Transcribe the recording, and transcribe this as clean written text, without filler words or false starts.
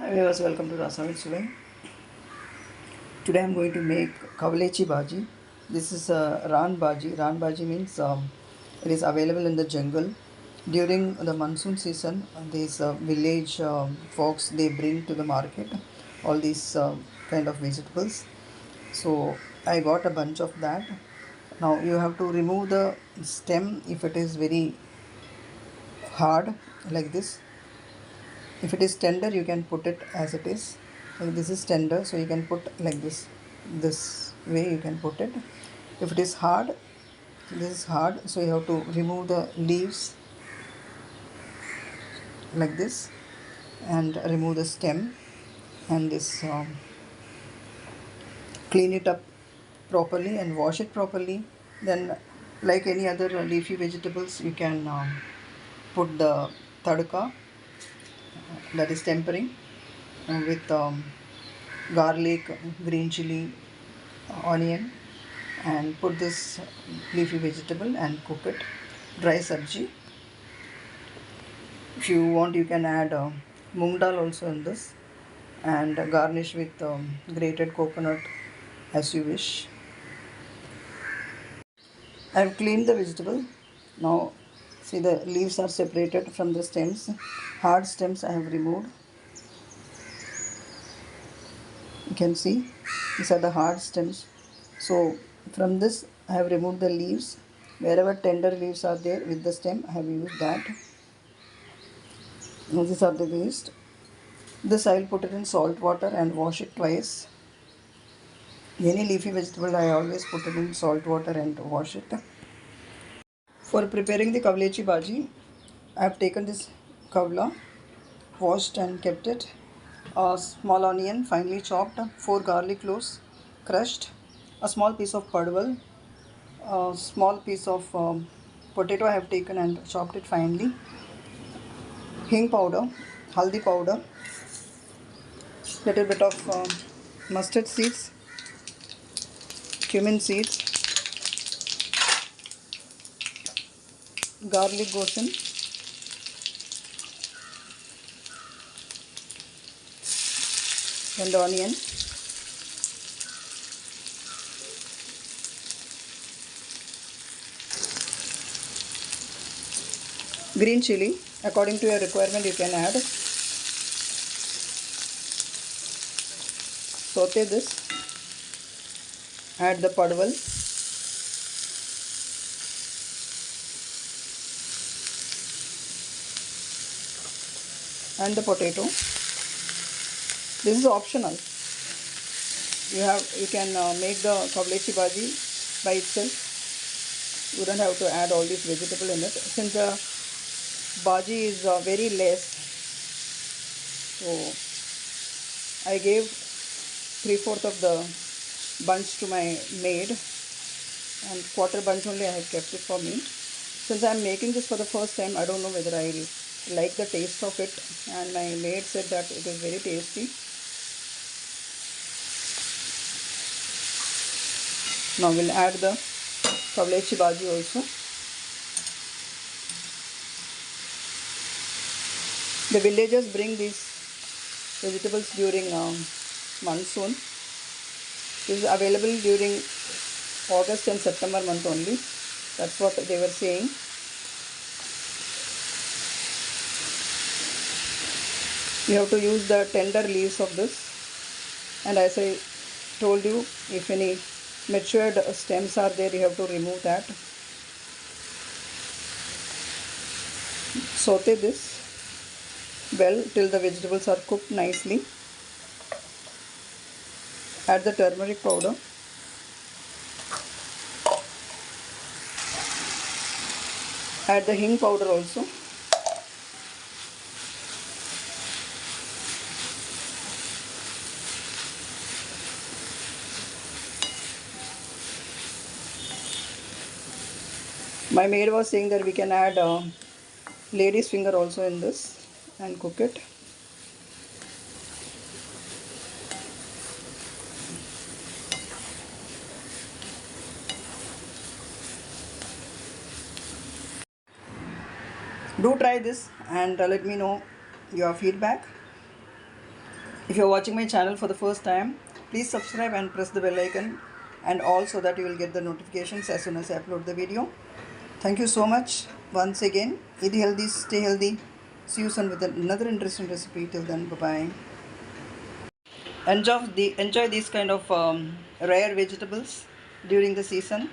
Hi viewers, welcome to Raan Bhaji. Today I am going to make Kavlechi Bhaji. This is Raan Bhaji. Raan Bhaji means it is available in the jungle. During the monsoon season, these village folks, they bring to the market all these kind of vegetables. So I got a bunch of that. Now you have to remove the stem if it is very hard like this. If it is tender, you can put it as it is. Like this is tender, so you can put like this way you can put it. If it is hard, this is hard, so you have to remove the leaves like this and remove the stem and this clean it up properly and wash it properly. Then like any other leafy vegetables, you can put the tadka, that is tempering, with garlic, green chili, onion, and put this leafy vegetable and cook it. Dry sabji. If you want, you can add moong dal also in this and garnish with grated coconut as you wish. I have cleaned the vegetable. Now see, the leaves are separated from the stems. Hard stems I have removed. You can see these are the hard stems. So from this I have removed the leaves. Wherever tender leaves are there with the stem, I have used that. Now these are the waste. This I will put it in salt water and wash it twice. Any leafy vegetable I always put it in salt water and wash it. For preparing the Kavlechi Bhaji, I have taken this kavla, washed and kept it. A small onion finely chopped, 4 garlic cloves crushed, a small piece of padwal, a small piece of potato I have taken and chopped it finely, hing powder, haldi powder, little bit of mustard seeds, cumin seeds, garlic goes in, and onion, green chili. According to your requirement, you can add. Saute this. Add the padwal. And the potato. This is optional. You can make the Kavlechi Bhaji by itself. You don't have to add all this vegetable in it. Since the bhaji is very less, so I gave 3/4 of the bunch to my maid and quarter bunch only I have kept it for me. Since I am making this for the first time, I don't know whether I like the taste of it, and my maid said that it is very tasty. Now we'll add the Kavlechi Bhaji also. The villagers bring these vegetables during monsoon. This is available during August and September month only. That's what they were saying. You have to use the tender leaves of this, and as I told you, if any matured stems are there, you have to remove that. Saute this well till the vegetables are cooked nicely. Add the turmeric powder, add the hing powder also, my maid was saying that we can add lady's finger also in this and cook it. Do try this and let me know your feedback. If you're watching my channel for the first time, please subscribe and press the bell icon, and also that you will get the notifications as soon as I upload the video. Thank you so much once again. Eat healthy, stay healthy. See you soon with another interesting recipe. Till then, bye bye. Enjoy these kind of rare vegetables during the season.